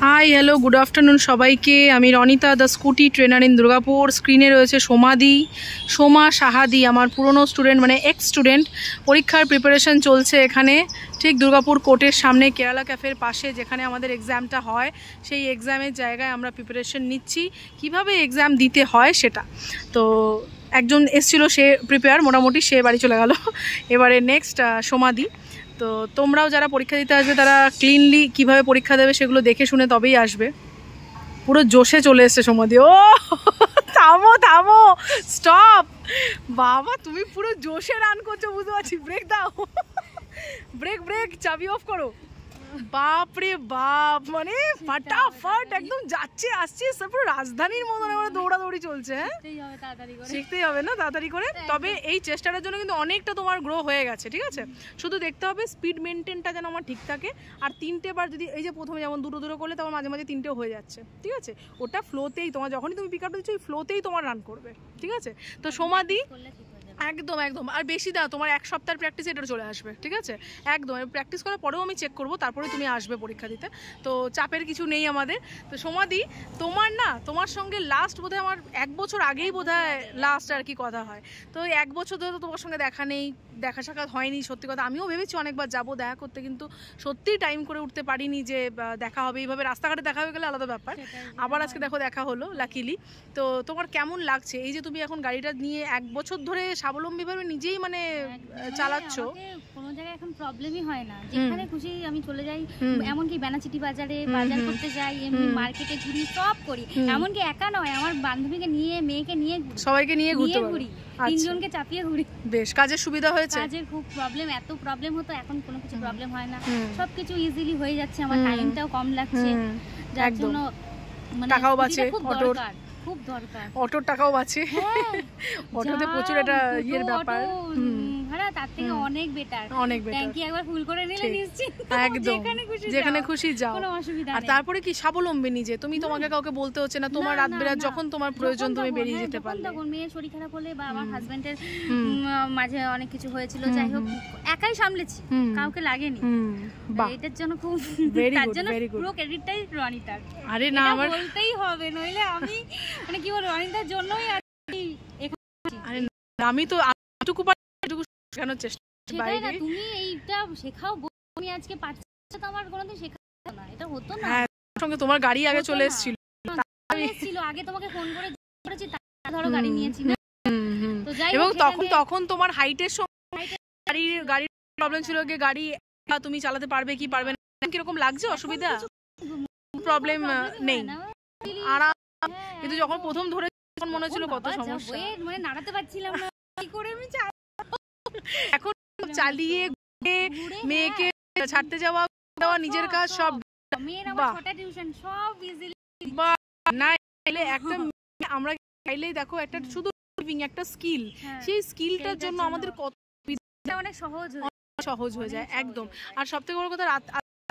Hi hello good afternoon সবাইকে। আমি Ronita, the scooty trainer in Durgapur. স্ক্রিনে রয়েছে সোমা সাহাদি, আমার পুরনো স্টুডেন্ট, মানে এক্স স্টুডেন্ট। পরীক্ষার প্রিপারেশন চলছে এখানে, ঠিক দুর্গাপুর কোর্টের সামনে কেরালা ক্যাফের পাশে, যেখানে আমাদের এক্সামটা হয়। সেই এক্সামের জায়গায় আমরা প্রিপারেশন নিচ্ছি, কিভাবে এক্সাম দিতে হয় সেটা। তো একজন এসেছিলো, সে প্রিপেয়ার মোটামুটি, সে বাড়ি চলে গেল। এবারে নেক্সট সোমাদি। তো তোমরাও যারা পরীক্ষা দিতে আসবে তারা ক্লিনলি কিভাবে পরীক্ষা দেবে সেগুলো দেখে শুনে তবেই আসবে। পুরো জোশে চলে এসছে সোমাদি। ও থামো থামো, স্টপ। বাবা তুমি পুরো জোশে রান করছো, বুঝতে পারছি। ব্রেক দাও, ব্রেক, চাবি অফ করো। বাপ রে বাপ, মানে ফাটাফাট একদম যাচ্ছে আসছে, পুরো রাজধানীর মতন এবার দৌড়াদৌড়ি চলছে। হ্যাঁ, শিখতেই হবে না তাড়াতাড়ি করে। তবে এই চেষ্টাটার জন্য কিন্তু অনেকটা তোমার গ্রো হয়ে গেছে, ঠিক আছে। শুধু দেখতে হবে স্পিড মেনটেনটা যেন আমার ঠিক থাকে। আর 3টে বার যদি, এই যে প্রথমে যেমন দুটো করলে, তখন মাঝে মাঝে 3টেও হয়ে যাচ্ছে, ঠিক আছে। ওটা ফ্লোতেই তোমার, যখনই তুমি পিক আপ দিচ্ছ ওই ফ্লোতেই তোমার রান করবে, ঠিক আছে। তো সোমাদি একদম আর বেশি দাও, তোমার 1 সপ্তাহের প্র্যাকটিস এটা চলে আসবে, ঠিক আছে। একদম প্র্যাকটিস করার পরেও আমি চেক করবো, তারপরে তুমি আসবে পরীক্ষা দিতে। তো চাপের কিছু নেই আমাদের। তো সোমাদি, তোমার সঙ্গে লাস্ট বোধহয় আমার 1 বছর আগেই বোধহয় লাস্ট আর কি কথা হয়। তো 1 বছর ধরে তো তোমার সঙ্গে দেখা নেই, দেখা সাক্ষাৎ হয়নি। সত্যি কথা, আমিও ভেবেছি অনেকবার যাবো দেখা করতে, কিন্তু সত্যিই টাইম করে উঠতে পারিনি যে দেখা হবে। এইভাবে রাস্তাঘাটে দেখা হয়ে গেলে আলাদা ব্যাপার। আবার আজকে দেখো দেখা হলো লাকিলি। তো তোমার কেমন লাগছে এই যে তুমি এখন গাড়িটা নিয়ে 1 বছর ধরে স্বাবলম্বীভাবে নিজেই মানে চালাচ্ছ? কোনো জায়গায় এখন প্রবলেমই হয় না, যেখানে খুশি আমি চলে যাই। এমনকি বেনাচিটি বাজারে বাজার করতে যাই, এমনি মার্কেটে ঘুরি, সব করি। এমনকি একা নয়, আমার বান্ধবীকে নিয়ে, মেয়েকে নিয়ে, সবাইকে নিয়ে ঘুরি, 3জনকে চাপিয়ে ঘুরি। বেশ কাজের সুবিধা হয়েছে। কাজের খুব প্রবলেম, এত প্রবলেম হতো, এখন কোনো কিছু প্রবলেম হয় না। সবকিছু ইজিলি হয়ে যাচ্ছে, আমার টাইমটাও কম লাগছে, যার জন্য মানে টাকাও বাঁচে। অটোর খুব দরকার, অটোর টাকাও বাঁচে। অটোতে প্রচুর একটা ইয়ের ব্যাপার ভাড়া, তার থেকে অনেক বেটার। ট্যাঙ্কি একবার ফুল করে নিলে নিশ্চিত একদম যেখানে খুশি যাও, কোনো অসুবিধা নেই। আর তারপরে কি স্বাবলম্বী নিজে, তুমি তোমাকে কাউকে বলতে হচ্ছে না। তোমার রাত বেরাত যখন তোমার প্রয়োজন তুমি বেরিয়ে যেতে পারলে। তখন মেয়ের শরীর খারাপ হলে বা আমার হাজবেন্ডের মাঝে অনেক কিছু হয়েছিল, যাই হোক একাই সামলেছি, কাউকে লাগেনি। এটার জন্য খুব, তার জন্য পুরো ক্রেডিটটাই রনিতার। আরে না, আমার বলতেই হবে, নইলে আমি মানে কি বলবো, রনিতার জন্যই আমি তো এটুকু শেখানোর চেষ্টা করি। তুমি এইটা শেখাও, আমি আজকে পারছি, তো আমার কোনোদিন শেখানো না, এটা হতো না। হ্যাঁ, সঙ্গে তোমার গাড়ি আগে চলে এসেছিল, আগে তোমাকে ফোন করেছি, ধরো গাড়ি নিয়েছি না। তো যাই, এবং তখন তোমার হাইটের সঙ্গে গাড়ির প্রবলেম ছিল, যে গাড়ি তুমি চালাতে পারবে কি পারবে না, কিরকম লাগছে, অসুবিধা প্রবলেম নেই, আরাম। কিন্তু যখন প্রথম ধরে মনে হচ্ছিল কত সমস্যা, মানে নাড়াতে পারছিলাম না, কি করে আমি এখন চালিয়ে মেয়েকে ছাড়তে যাওয়া, নিজের কাজ সব, একটা আমরা চাইলেই দেখো, একটা শুধু একটা স্কিল, সেই স্কিলটার জন্য আমাদের কত অনেক সহজ হয়ে যায় একদম। আর সব থেকে বড় কথা, রাত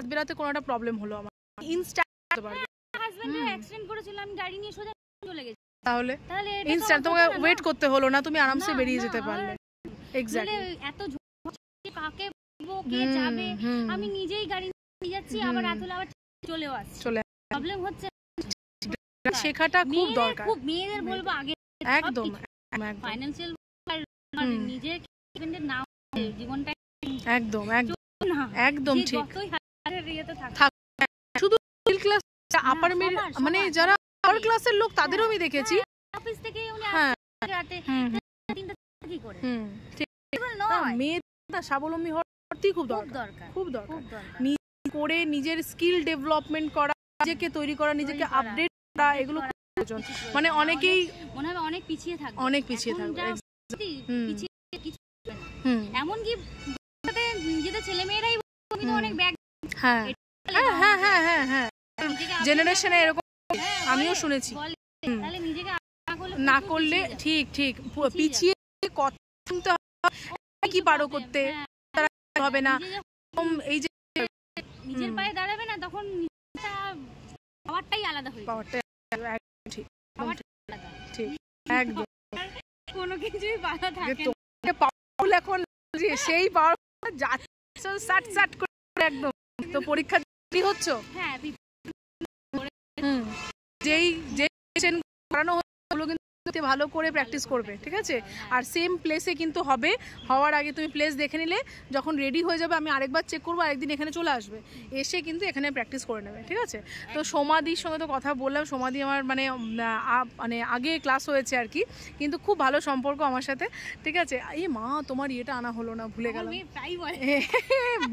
বেরাতে কোনো একটা প্রবলেম হলো আমার, ইনস্ট্যান্ট হাজবেন্ডের অ্যাক্সিডেন্ট করেছিল, আমি গাড়ি নিয়ে সোজা চলে গেছি, তাহলে ইনস্ট্যান্ট, তোমাকে ওয়েট করতে হলো না, তুমি আরামসে বেরিয়ে যেতে পারলে। এক্স্যাক্টলি, এত কাকে কে যাবে, আমি নিজেই গাড়ি নিয়ে যাচ্ছি, আবার রাত হলে আবার চলেও আসছি। প্রবলেম হচ্ছে, শেখাটা খুব দরকার, খুব মেয়েদের বলবো আগে একদম ফাইনান্সিয়াল নিজের ডিপেন্ডেন্ট না, জীবনটা একদম ঠিক। শুধু মিডল ক্লাস, আপার মিডল, মানে যারা আপার ক্লাসের লোক তাদেরও আমি দেখেছি অফিস থেকে উনি রাতে 3টা কি করে, মেয়েরা স্বাবলম্বী হওয়া খুব দরকার। করে নিজের স্কিল ডেভেলপমেন্ট করা, নিজেকে তৈরি করা, নিজেকে আপডেট করা, এগুলো প্রয়োজন। মানে অনেকেই মনে হয় অনেক পিছিয়ে থাকবে, এমনকি নিজেদের ছেলে মেয়েরাই অনেক ব্যাগ। হ্যাঁ, জেনারেশনে এরকম আমিও শুনেছি। না করলে ঠিক পিছিয়ে কথা শুনতে হবে, কি পারো করতে হবে না, এই যে নিজের পায়ে দাঁড়াবে না, তখন পাওয়ারটাই আলাদা হয়ে যাবে। ঠিক একদম, কোনো কিছুই বাধা থাকে না। পাওয়ারফুল এখন সেই পাওয়ার যাচ্ছে সাট করে একদম। তো পরীক্ষা হচ্ছে, হ্যাঁ যেই করানো ওগুলো কিন্তু ভালো করে প্র্যাকটিস করবে, ঠিক আছে? আর সেম প্লেসে কিন্তু হবে, হওয়ার আগে তুমি প্লেস দেখে নিলে, যখন রেডি হয়ে যাবে আমি আরেকবার চেক করবো, আরেকদিন এখানে চলে আসবে, এসে কিন্তু এখানে প্র্যাকটিস করে নেবে, ঠিক আছে? তো সোমাদির সঙ্গে তো কথা বললাম, সোমাদি আমার মানে আগে ক্লাস হয়েছে আর কি, কিন্তু খুব ভালো সম্পর্ক আমার সাথে, ঠিক আছে? এই মা তোমার ইয়েটা আনা হলো না, ভুলে গেলাম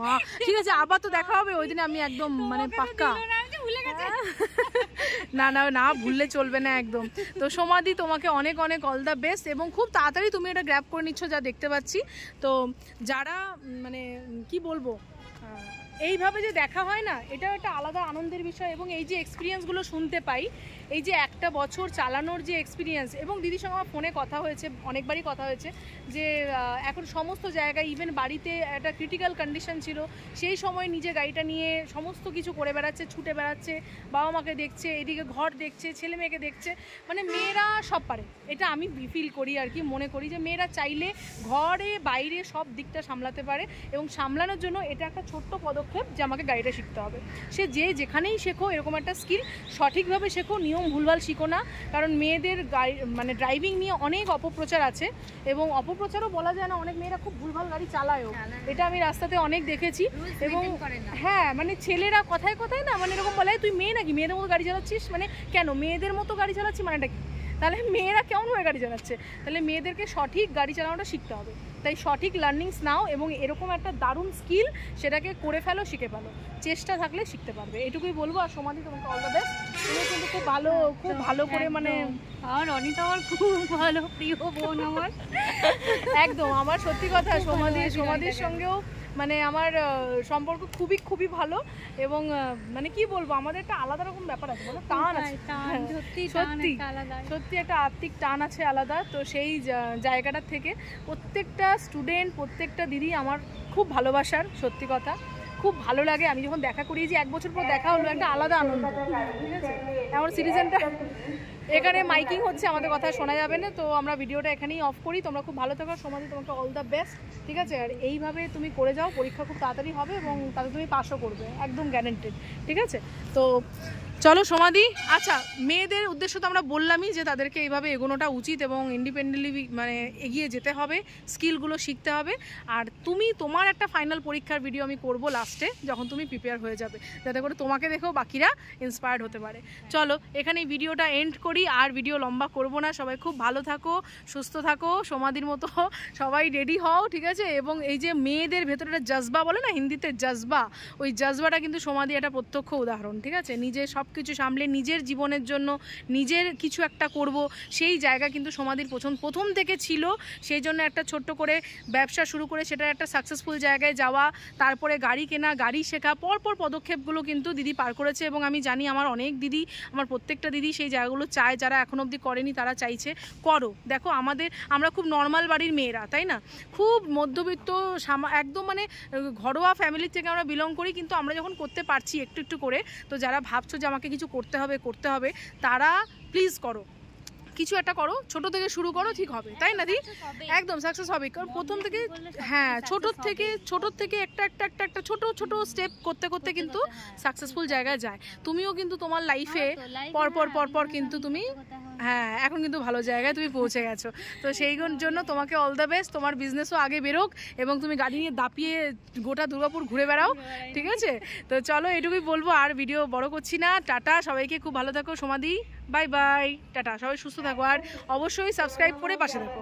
মা। ঠিক আছে, আবার তো দেখা হবে ওই দিনে, আমি একদম মানে পাক্কা না না না, ভুললে চলবে না একদম। তো সোমাদি তোমাকে অনেক অনেক অল দ্য বেস্ট, এবং খুব তাড়াতাড়ি তুমি এটা গ্র্যাব করে নিচ্ছ যা দেখতে পাচ্ছি। তো যারা মানে কি বলবো, এইভাবে যে দেখা হয় না, এটা একটা আলাদা আনন্দের বিষয়, এবং এই যে এক্সপিরিয়েন্সগুলো শুনতে পাই, এই যে একটা বছর চালানোর যে এক্সপিরিয়েন্স, এবং দিদির সঙ্গে আমার ফোনে কথা হয়েছে, অনেকবারই কথা হয়েছে, যে এখন সমস্ত জায়গায়, ইভেন বাড়িতে একটা ক্রিটিক্যাল কন্ডিশন ছিল, সেই সময় নিজে গাড়িটা নিয়ে সমস্ত কিছু করে বেড়াচ্ছে, ছুটে বেড়াচ্ছে, বাবা মাকে দেখছে, এদিকে ঘর দেখছে, ছেলে মেয়েকে দেখছে, মানে মেয়েরা সব পারে, এটা আমি ফিল করি আর কি, মনে করি যে মেয়েরা চাইলে ঘরে বাইরে সব দিকটা সামলাতে পারে, এবং সামলানোর জন্য এটা একটা ছোট্ট পদক্ষেপ যে আমাকে গাড়িটা শিখতে হবে। সে যেখানেই শেখো এরকম একটা স্কিল সঠিকভাবে শেখো, নিয়ম ভুলভাল শিখো না, কারণ মেয়েদের গাড়ি মানে ড্রাইভিং নিয়ে অনেক অপপ্রচার আছে, এবং অপপ্রচারও বলা যায় না, অনেক মেয়েরা খুব ভুলভাল গাড়ি চালায়ও, এটা আমি রাস্তাতে অনেক দেখেছি। এবং হ্যাঁ, মানে ছেলেরা কথায় কথায় না মানে এরকম বলে, তুই মেয়ে নাকি, মেয়েদের মতো গাড়ি চালাচ্ছিস, মানে কেন মেয়েদের মতো গাড়ি চালাচ্ছি মানেটা কি? তাহলে মেয়েরা কেমনভাবে গাড়ি চালাচ্ছে? তাহলে মেয়েদেরকে সঠিক গাড়ি চালানোটা শিখতে হবে, তাই সঠিক লার্নিংস নাও, এবং এরকম একটা দারুণ স্কিল সেটাকে করে ফেলো, শিখে ফেলো, চেষ্টা থাকলে শিখতে পারবে, এটুকুই বলবো। আর সোমাদি তোমাকে অল দ্য বেস্ট, তুমি কিন্তু খুব ভালো করে মানে, আর অনিতা আমার খুব ভালো প্রিয় বোন আমার একদম আমার সত্যি কথা, সোমাদির সঙ্গেও মানে আমার সম্পর্ক খুবই ভালো, এবং মানে কি বলবো, আমাদের একটা আলাদা রকম ব্যাপার আছে, মানে টান আছে, সত্যি একটা আত্মিক টান আছে আলাদা। তো সেই জায়গাটার থেকে প্রত্যেকটা স্টুডেন্ট, প্রত্যেকটা দিদি আমার খুব ভালোবাসার, সত্যি কথা খুব ভালো লাগে। আমি যখন দেখা করি, যে 1 বছর পর দেখা হলো, একটা আলাদা আনন্দ, ঠিক আছে? আমার সিটিজেনটা এখানে মাইকিং হচ্ছে, আমাদের কথা শোনা যাবে না, তো আমরা ভিডিওটা এখানেই অফ করি। তোমরা খুব ভালো থাকো, সোমাদি তোমাকে অল দ্য বেস্ট, ঠিক আছে? আর এইভাবে তুমি করে যাও, পরীক্ষা খুব তাড়াতাড়ি হবে, এবং তাতে তুমি পাসও করবে, একদম গ্যারান্টেড, ঠিক আছে? তো চলো সোমাদি, আচ্ছা মেয়েদের উদ্দেশ্য তো আমরা বললামই যে তাদেরকে এইভাবে এগোনোটা উচিত, এবং ইন্ডিপেন্ডেন্টলি মানে এগিয়ে যেতে হবে, স্কিলগুলো শিখতে হবে। আর তোমার একটা ফাইনাল পরীক্ষার ভিডিও আমি করব লাস্টে, যখন তুমি প্রিপেয়ার হয়ে যাবে, যাতে করে তোমাকে দেখেও বাকিরা ইন্সপায়ার্ড হতে পারে। চলো এখানে ভিডিওটা এন্ড করি, আর ভিডিও লম্বা করব না। সবাই খুব ভালো থাকো, সুস্থ থাকো, সোমাদির মতো সবাই রেডি হও, ঠিক আছে? এবং এই যে মেয়েদের ভেতরে একটা জজবা বলে না হিন্দিতে, জজবা, ওই জজবাটা কিন্তু সোমাদি একটা প্রত্যক্ষ উদাহরণ, ঠিক আছে? নিজে সব কিছু সামলে নিজের জীবনের জন্য নিজের কিছু একটা করব, সেই জায়গা কিন্তু সোমাদির প্রথম থেকে ছিল। সেই জন্য একটা ছোট্ট করে ব্যবসা শুরু করে সেটা একটা সাকসেসফুল জায়গায় যাওয়া, তারপরে গাড়ি কেনা, গাড়ি শেখা, পরপর পদক্ষেপগুলো কিন্তু দিদি পার করেছে, এবং আমি জানি আমার অনেক দিদি, আমার প্রত্যেকটা দিদি সেই জায়গাগুলো চায়, যারা এখন অবধি করেনি তারা চাইছে করো। দেখো আমরা খুব নর্মাল বাড়ির মেয়েরা, তাই না? খুব মধ্যবিত্ত একদম মানে ঘরোয়া ফ্যামিলির থেকে আমরা বিলং করি, কিন্তু আমরা যখন করতে পারছি একটু করে, তো যারা ভাবছো যে আমাকে কিছু করতে হবে, তারা প্লিজ করো, কিছু একটা করো, ছোট থেকে শুরু করো, ঠিক হবে, তাই না দি? একদম সাকসেস হবে, কারণ প্রথম থেকে, হ্যাঁ ছোট থেকে একটা ছোট স্টেপ করতে কিন্তু সাকসেসফুল জায়গায় যায়। তুমিও কিন্তু তোমার লাইফে পরপর কিন্তু তুমি, হ্যাঁ এখন কিন্তু ভালো জায়গায় তুমি পৌঁছে গেছো। তো সেই জন্য তোমাকে অল দ্য বেস্ট, তোমার বিজনেসও আগে বেরোক, এবং তুমি গাড়ি নিয়ে দাপিয়ে গোটা দুর্গাপুর ঘুরে বেড়াও, ঠিক আছে? তো চলো এটুকুই বলবো, আর ভিডিও বড় করছি না। টাটা, সবাইকে খুব ভালো থাকো। সোমাদি বাই বাই, টাটা, সবাই সুস্থ থাকো, আর অবশ্যই সাবস্ক্রাইব করে পাশে থাকো।